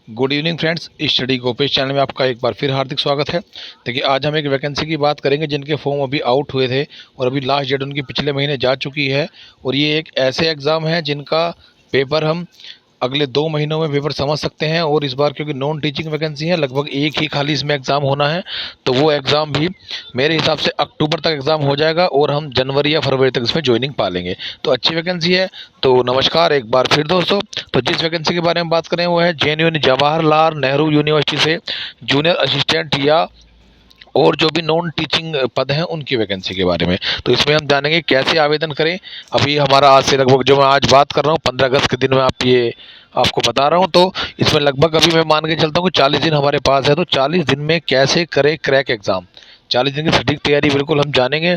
Good evening friends, study Gopesh channel में आपका एक बार फिर हार्दिक स्वागत है। देखिए, आज हम एक वैकेंसी की बात करेंगे जिनके फॉर्म अभी आउट हुए थे और अभी लास्ट डेट उनकी पिछले महीने जा चुकी है। और ये एक ऐसे एग्ज़ाम है जिनका पेपर हम अगले 2 महीनों में पेपर समझ सकते हैं। और इस बार क्योंकि नॉन टीचिंग वैकेंसी है, लगभग एक ही खाली इसमें एग्ज़ाम होना है, तो वो एग्ज़ाम भी मेरे हिसाब से अक्टूबर तक एग्ज़ाम हो जाएगा और हम जनवरी या फरवरी तक इसमें ज्वाइनिंग पा लेंगे। तो अच्छी वैकेंसी है। तो नमस्कार एक बार फिर दोस्तों। तो जिस वैकेंसी के बारे में बात करें वो है JNU जवाहरलाल नेहरू यूनिवर्सिटी से जूनियर असिस्टेंट या और जो भी नॉन टीचिंग पद हैं उनकी वैकेंसी के बारे में। तो इसमें हम जानेंगे कैसे आवेदन करें। अभी हमारा आज से लगभग, जो मैं आज बात कर रहा हूँ 15 अगस्त के दिन में आपको बता रहा हूँ, तो इसमें लगभग अभी मैं मान के चलता हूँ कि 40 दिन हमारे पास है। तो 40 दिन में कैसे करें क्रैक एग्ज़ाम, 40 दिन की सटीक तैयारी बिल्कुल हम जानेंगे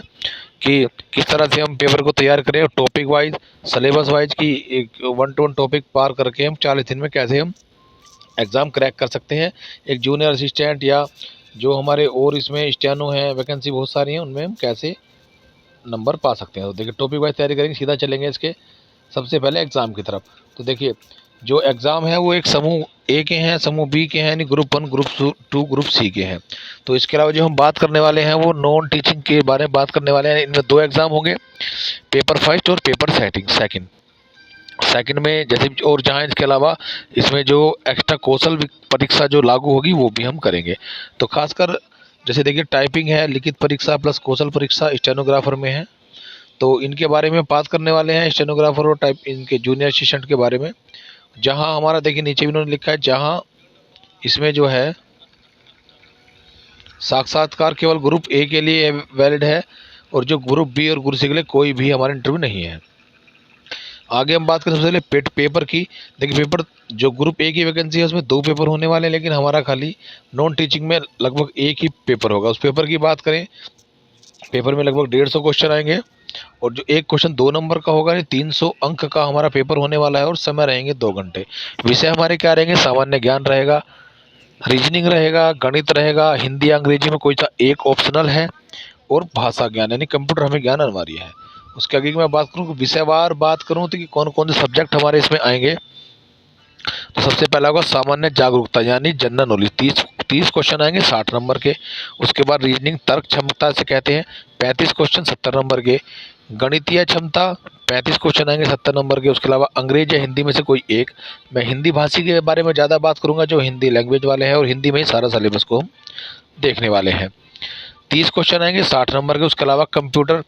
कि किस तरह से हम पेपर को तैयार करें। और टॉपिक वाइज, सिलेबस वाइज की एक 1 to 1 टॉपिक पार करके हम 40 दिन में कैसे हम एग्ज़ाम क्रैक कर सकते हैं। एक जूनियर असिस्टेंट या जो हमारे और इसमें स्टेनो हैं, वैकेंसी बहुत सारी हैं, उनमें हम कैसे नंबर पा सकते हैं। तो देखिए, टॉपिक वाइज तैयारी करेंगे, सीधा चलेंगे इसके सबसे पहले एग्ज़ाम की तरफ। तो देखिए, जो एग्ज़ाम है वो एक समूह ए के हैं, समूह बी के हैं, यानी ग्रुप 1, ग्रुप 2, ग्रुप सी के हैं। तो इसके अलावा जो हम बात करने वाले हैं वो नॉन टीचिंग के बारे में बात करने वाले हैं। इनमें 2 एग्ज़ाम होंगे, पेपर फर्स्ट और पेपर सेकंड। सेकंड में जैसे, और जहाँ इसके अलावा इसमें जो एक्स्ट्रा कौशल परीक्षा जो लागू होगी वो भी हम करेंगे। तो खासकर जैसे देखिए, टाइपिंग है, लिखित परीक्षा प्लस कौशल परीक्षा स्टेनोग्राफर में है। तो इनके बारे में बात करने वाले हैं, स्टेनोग्राफर और टाइप इनके जूनियर असिस्टेंट के बारे में। जहाँ हमारा देखिए नीचे भी उन्होंने लिखा है, जहाँ इसमें जो है साक्षात्कार केवल ग्रुप ए के लिए वैलिड है और जो ग्रुप बी और ग्रुप सी के लिए कोई भी हमारा इंटरव्यू नहीं है। आगे हम बात करें सबसे पहले पेपर की। देखिए, पेपर जो ग्रुप ए की वैकेंसी है उसमें 2 पेपर होने वाले हैं, लेकिन हमारा खाली नॉन टीचिंग में लगभग एक ही पेपर होगा। उस पेपर की बात करें, पेपर में लगभग 150 क्वेश्चन आएंगे और जो एक क्वेश्चन 2 नंबर का होगा, यानी 300 अंक का हमारा पेपर होने वाला है। और समय रहेंगे 2 घंटे। विषय हमारे क्या रहेंगे, सामान्य ज्ञान रहेगा, रीजनिंग रहेगा, गणित रहेगा, हिंदी अंग्रेजी में कोई सा एक ऑप्शनल है, और भाषा ज्ञान यानी कंप्यूटर हमें ज्ञान अनिवार्य है। उसके आगे की मैं बात करूँ, विषयवार बात करूँ तो कि कौन कौन से सब्जेक्ट हमारे इसमें आएंगे। तो सबसे पहला होगा सामान्य जागरूकता यानी जनरल नॉलेज, 30 क्वेश्चन आएंगे 60 नंबर के। उसके बाद रीजनिंग तर्क क्षमता से कहते हैं, 35 क्वेश्चन 70 नंबर के। गणितीय क्षमता 35 क्वेश्चन आएंगे 70 नंबर के। उसके अलावा अंग्रेज या हिंदी में से कोई एक। मैं हिंदी भाषी के बारे में ज़्यादा बात करूंगा, जो हिंदी लैंग्वेज वाले हैं, और हिंदी में ही सारा सिलेबस को हम देखने वाले हैं। 30 क्वेश्चन आएंगे 60 नंबर के। उसके अलावा कंप्यूटर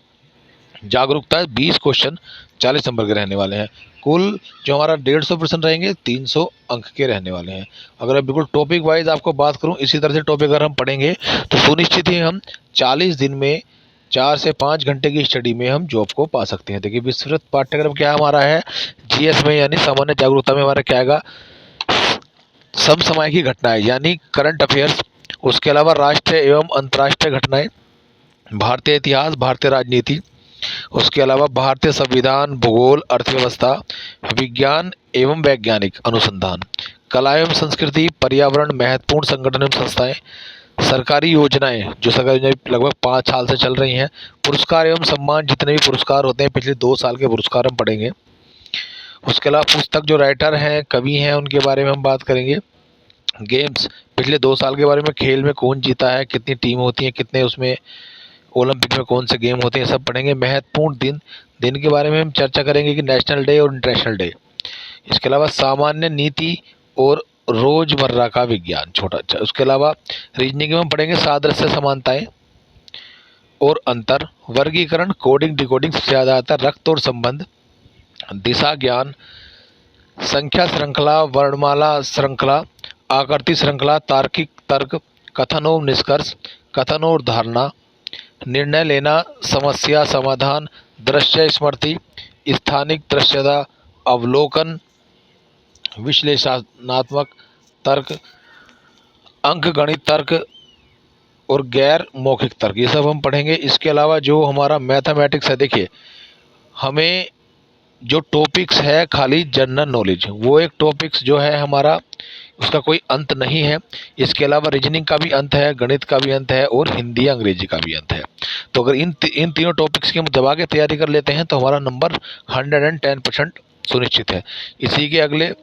जागरूकता 20 क्वेश्चन 40 नंबर के रहने वाले हैं। कुल जो हमारा 150 प्रश्न रहेंगे 300 अंक के रहने वाले हैं। अगर मैं बिल्कुल टॉपिक वाइज आपको बात करूं, इसी तरह से टॉपिक अगर हम पढ़ेंगे तो सुनिश्चित ही हम 40 दिन में 4 से 5 घंटे की स्टडी में हम जॉब को पा सकते हैं। देखिए, विस्तृत पाठ्यक्रम क्या हमारा है, GS में यानी सामान्य जागरूकता में हमारा क्या आएगा, समसामयिक घटनाएं यानी करंट अफेयर्स। उसके अलावा राष्ट्रीय एवं अंतर्राष्ट्रीय घटनाएं, भारतीय इतिहास, भारतीय राजनीति। उसके अलावा भारतीय संविधान, भूगोल, अर्थव्यवस्था, विज्ञान एवं वैज्ञानिक अनुसंधान, कला एवं संस्कृति, पर्यावरण, महत्वपूर्ण संगठन एवं संस्थाएं, सरकारी योजनाएं, जो सरकारी योजनाएं लगभग 5 साल से चल रही हैं, पुरस्कार एवं सम्मान, जितने भी पुरस्कार होते हैं पिछले 2 साल के पुरस्कार हम पढ़ेंगे। उसके अलावा पुस्तक जो राइटर हैं, कवि हैं, उनके बारे में हम बात करेंगे। गेम्स, पिछले 2 साल के बारे में, खेल में कौन जीता है, कितनी टीम होती है, कितने उसमें ओलंपिक में कौन से गेम होते हैं, सब पढ़ेंगे। महत्वपूर्ण दिन, दिन के बारे में हम चर्चा करेंगे कि नेशनल डे और इंटरनेशनल डे। इसके अलावा सामान्य नीति और रोजमर्रा का विज्ञान छोटा अच्छा। उसके अलावा रीजनिंग में हम पढ़ेंगे सादृश्य, समानताएं और अंतर, वर्गीकरण, कोडिंग डिकोडिंग सबसे ज़्यादा आता है, रक्त और संबंध, दिशा ज्ञान, संख्या श्रृंखला, वर्णमाला श्रृंखला, आकृति श्रृंखला, तार्किक तर्क, कथन और निष्कर्ष, कथन और धारणा, निर्णय लेना, समस्या समाधान, दृश्य स्मृति, स्थानिक दृश्यता, अवलोकन, विश्लेषणात्मक तर्क, अंकगणित तर्क और गैर मौखिक तर्क, ये सब हम पढ़ेंगे। इसके अलावा जो हमारा मैथमेटिक्स है, देखिए हमें जो टॉपिक्स है खाली जनरल नॉलेज, वो एक टॉपिक्स जो है हमारा, उसका कोई अंत नहीं है। इसके अलावा रीजनिंग का भी अंत है, गणित का भी अंत है और हिंदी अंग्रेजी का भी अंत है। तो अगर इन तीनों टॉपिक्स की हम दबा के तैयारी कर लेते हैं तो हमारा नंबर 110% सुनिश्चित है। इसी के अगले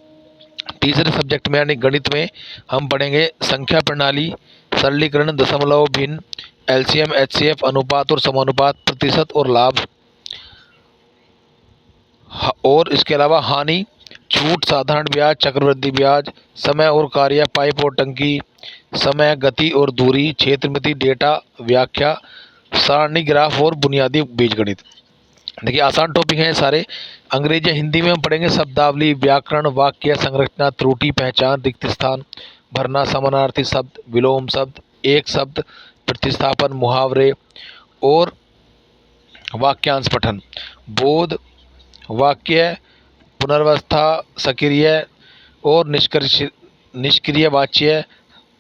तीसरे सब्जेक्ट में यानी गणित में हम पढ़ेंगे संख्या प्रणाली, सरलीकरण, दशमलव, भिन्न, एलसीएम, एचसीएफ, अनुपात और समानुपात, प्रतिशत और लाभ, और इसके अलावा हानि, छूट, साधारण ब्याज, चक्रवृद्धि ब्याज, समय और कार्य, पाइप और टंकी, समय, गति और दूरी, क्षेत्रमिति, डेटा, व्याख्या, सारणी, ग्राफ और बुनियादी बीजगणित। देखिए आसान टॉपिक हैं सारे। अंग्रेजी हिंदी में हम पढ़ेंगे शब्दावली, व्याकरण, वाक्य संरचना, त्रुटि पहचान, रिक्त स्थान भरना, समानार्थी शब्द, विलोम शब्द, एक शब्द, प्रतिस्थापन, मुहावरे और वाक्यांश पठन, बोध, वाक्य, पुनर्वस्था, सक्रिय और निष्क्रिय वाच्य,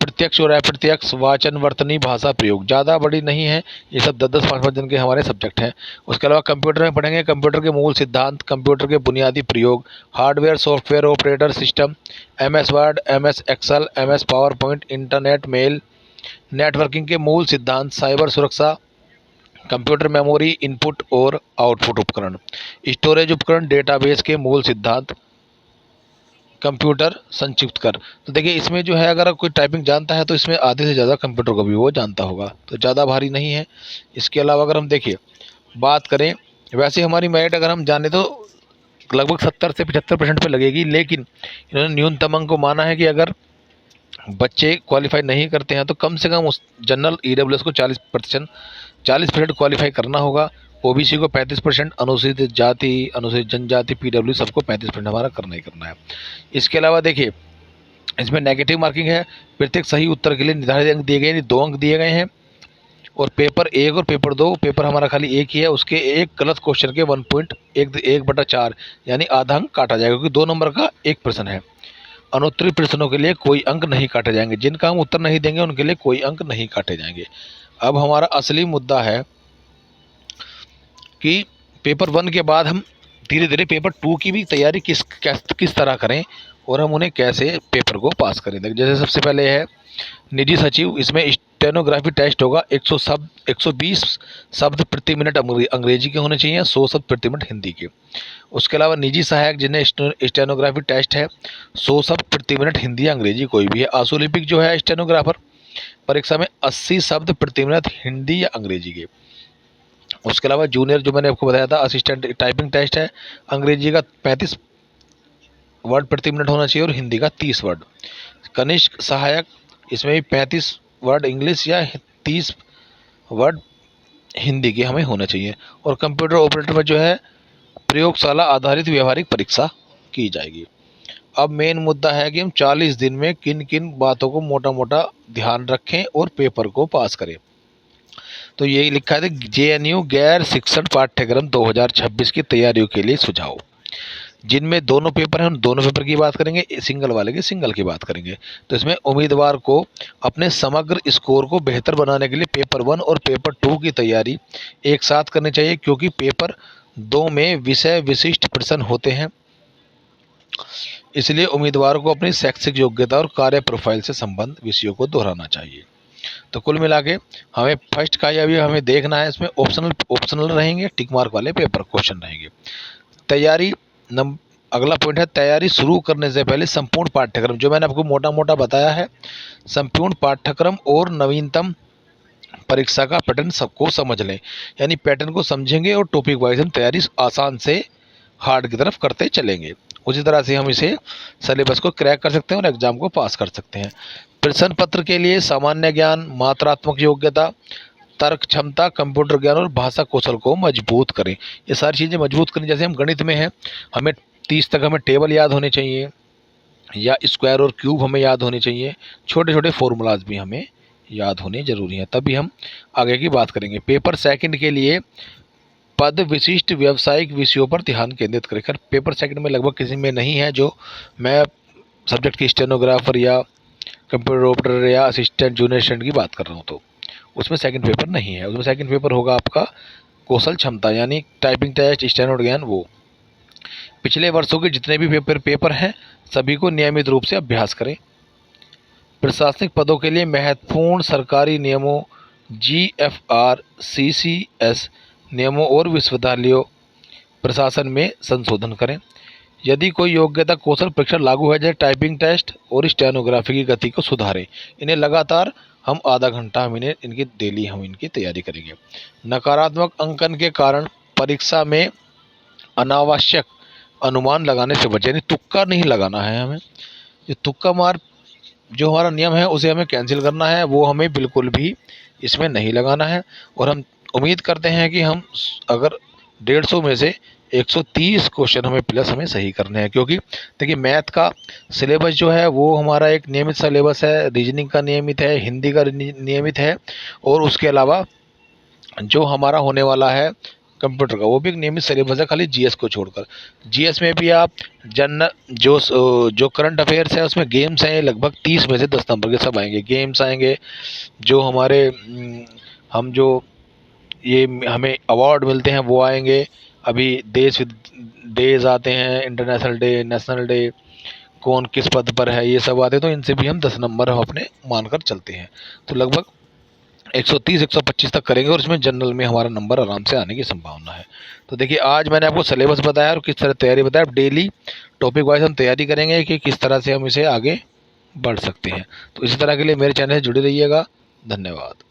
प्रत्यक्ष और अप्रत्यक्ष, वाचन, वर्तनी, भाषा प्रयोग। ज़्यादा बड़ी नहीं है, ये सब 10-10, 5-5 दिन के हमारे सब्जेक्ट हैं। उसके अलावा कंप्यूटर में पढ़ेंगे कंप्यूटर के मूल सिद्धांत, कंप्यूटर के बुनियादी प्रयोग, hardware, software, operator system, MS Word, MS Excel, MS PowerPoint, internet, mail, networking के मूल सिद्धांत, साइबर सुरक्षा, कंप्यूटर मेमोरी, इनपुट और आउटपुट उपकरण, स्टोरेज उपकरण, डेटाबेस के मूल सिद्धांत, कंप्यूटर संक्षिप्त कर। तो देखिए इसमें जो है अगर कोई टाइपिंग जानता है तो इसमें आधे से ज़्यादा कंप्यूटर को भी वो जानता होगा, तो ज़्यादा भारी नहीं है। इसके अलावा अगर हम देखिए बात करें, वैसे हमारी मेरिट अगर हम जाने तो लगभग 70 से 75% पे लगेगी, लेकिन इन्होंने न्यूनतम अंक को माना है कि अगर बच्चे क्वालिफाई नहीं करते हैं तो कम से कम उस जनरल EWS को 40% क्वालिफाई करना होगा, OBC को 35%, अनुसूचित जाति, अनुसूचित जनजाति, PW सबको 35% हमारा करना ही करना है। इसके अलावा देखिए इसमें नेगेटिव मार्किंग है, प्रत्येक सही उत्तर के लिए निर्धारित अंक दिए गए, यानी 2 अंक दिए गए हैं, और पेपर 1 और पेपर 2, पेपर हमारा खाली एक ही है, उसके एक गलत क्वेश्चन के 1.1/4 यानी आधा अंक काटा जाएगा, क्योंकि 2 नंबर का एक प्रश्न है। अनुत्तरित प्रश्नों के लिए कोई अंक नहीं काटे जाएंगे, जिनका हम उत्तर नहीं देंगे उनके लिए कोई अंक नहीं काटे जाएंगे। अब हमारा असली मुद्दा है कि पेपर 1 के बाद हम धीरे धीरे पेपर 2 की भी तैयारी किस तरह करें और हम उन्हें कैसे पेपर को पास करें। जैसे सबसे पहले है निजी सचिव, इसमें स्टेनोग्राफी टेस्ट होगा, 120 शब्द प्रति मिनट अंग्रेजी के होने चाहिए, 100 शब्द प्रति मिनट हिंदी के। उसके अलावा निजी सहायक जिन्हें स्टेनोग्राफी टेस्ट है, 100 शब्द प्रति मिनट हिंदी या अंग्रेजी कोई भी है। आशुलिपिक जो है स्टेनोग्राफर परीक्षा में 80 शब्द प्रति मिनट हिंदी या अंग्रेजी के। उसके अलावा जूनियर जो मैंने आपको बताया था असिस्टेंट टाइपिंग टेस्ट है, अंग्रेजी का 35 वर्ड प्रति मिनट होना चाहिए और हिंदी का 30 वर्ड। कनिष्ठ सहायक इसमें भी 35 वर्ड इंग्लिश या 30 वर्ड हिंदी के हमें होना चाहिए। और कंप्यूटर ऑपरेटर में जो है प्रयोगशाला आधारित व्यवहारिक परीक्षा की जाएगी। अब मेन मुद्दा है कि हम 40 दिन में किन किन बातों को मोटा मोटा ध्यान रखें और पेपर को पास करें। तो यही लिखा है JNU गैर शिक्षण पाठ्यक्रम 2026 की तैयारियों के लिए सुझाव, जिनमें दोनों पेपर हैं उन दोनों पेपर की बात करेंगे, सिंगल वाले की सिंगल की बात करेंगे। तो इसमें उम्मीदवार को अपने समग्र स्कोर को बेहतर बनाने के लिए पेपर 1 और पेपर 2 की तैयारी एक साथ करनी चाहिए, क्योंकि पेपर 2 में विषय विशिष्ट प्रश्न होते हैं, इसलिए उम्मीदवार को अपनी शैक्षिक योग्यता और कार्य प्रोफाइल से संबंध विषयों को दोहराना चाहिए। तो कुल मिला के हमें फर्स्ट का अभी हमें देखना है, इसमें ऑप्शनल रहेंगे, टिक मार्क वाले पेपर क्वेश्चन रहेंगे। तैयारी अगला पॉइंट है तैयारी शुरू करने से पहले संपूर्ण पाठ्यक्रम, जो मैंने आपको मोटा मोटा बताया है, संपूर्ण पाठ्यक्रम और नवीनतम परीक्षा का पैटर्न सबको समझ लें, यानी पैटर्न को समझेंगे और टॉपिक वाइज हम तैयारी आसान से हार्ड की तरफ करते चलेंगे। उसी तरह से हम इसे सिलेबस को क्रैक कर सकते हैं और एग्जाम को पास कर सकते हैं। प्रश्न पत्र के लिए सामान्य ज्ञान, मात्रात्मक योग्यता, तर्क क्षमता, कंप्यूटर ज्ञान और भाषा कौशल को मजबूत करें। ये सारी चीज़ें मजबूत करें। जैसे हम गणित में हैं, हमें 30 तक हमें टेबल याद होने चाहिए, या स्क्वायर और क्यूब हमें याद होने चाहिए, छोटे छोटे फॉर्मूलाज भी हमें याद होने जरूरी हैं, तभी हम आगे की बात करेंगे। पेपर सेकंड के लिए पद विशिष्ट व्यावसायिक विषयों पर ध्यान केंद्रित करें। पेपर सेकंड में लगभग किसी में नहीं है, जो मैं सब्जेक्ट की स्टेनोग्राफर या कंप्यूटर ऑपरेटर या असिस्टेंट जूनियर असिस्टेंट की बात कर रहा हूँ, तो उसमें सेकंड पेपर नहीं है। उसमें सेकंड पेपर होगा आपका कौशल क्षमता, यानी टाइपिंग टेस्ट, स्टेनो ज्ञान। वो पिछले वर्षों के जितने भी पेपर हैं सभी को नियमित रूप से अभ्यास करें। प्रशासनिक पदों के लिए महत्वपूर्ण सरकारी नियमों, GFR, CCS नियमों और विश्वविद्यालयों प्रशासन में संशोधन करें। यदि कोई योग्यता कौशल परीक्षा लागू है, जैसे टाइपिंग टेस्ट और स्टेनोग्राफी की गति को सुधारें। इन्हें लगातार हम आधा घंटा हम इन्हें इनकी डेली हम इनकी तैयारी करेंगे। नकारात्मक अंकन के कारण परीक्षा में अनावश्यक अनुमान लगाने से बचें, यानी तुक्का नहीं लगाना है हमें। ये तुक्का मार जो हमारा नियम है उसे हमें कैंसिल करना है, वो हमें बिल्कुल भी इसमें नहीं लगाना है। और हम उम्मीद करते हैं कि हम अगर 150 में से 130 क्वेश्चन हमें प्लस हमें सही करने हैं, क्योंकि देखिए मैथ का सिलेबस जो है वो हमारा एक नियमित सिलेबस है, रीजनिंग का नियमित है, हिंदी का नियमित है, और उसके अलावा जो हमारा होने वाला है कंप्यूटर का वो भी एक नियमित सिलेबस है, खाली जीएस को छोड़कर। जीएस में भी आप जनरल जो करंट अफेयर्स है उसमें गेम्स हैं, लगभग 30 में से 10 नंबर के सब आएंगे। गेम्स आएंगे, जो हमारे हम जो ये हमें अवार्ड मिलते हैं वो आएंगे। अभी डेज आते हैं, इंटरनेशनल डे, नेशनल डे, कौन किस पद पर है, ये सब आते हैं। तो इनसे भी हम 10 नंबर हम अपने मानकर चलते हैं। तो लगभग 130-125 तक करेंगे, और इसमें जनरल में हमारा नंबर आराम से आने की संभावना है। तो देखिए आज मैंने आपको सिलेबस बताया और किस तरह तैयारी बताया। अब डेली टॉपिक वाइज हम तैयारी करेंगे कि किस तरह से हम इसे आगे बढ़ सकते हैं। तो इसी तरह के लिए मेरे चैनल से जुड़े रहिएगा। धन्यवाद।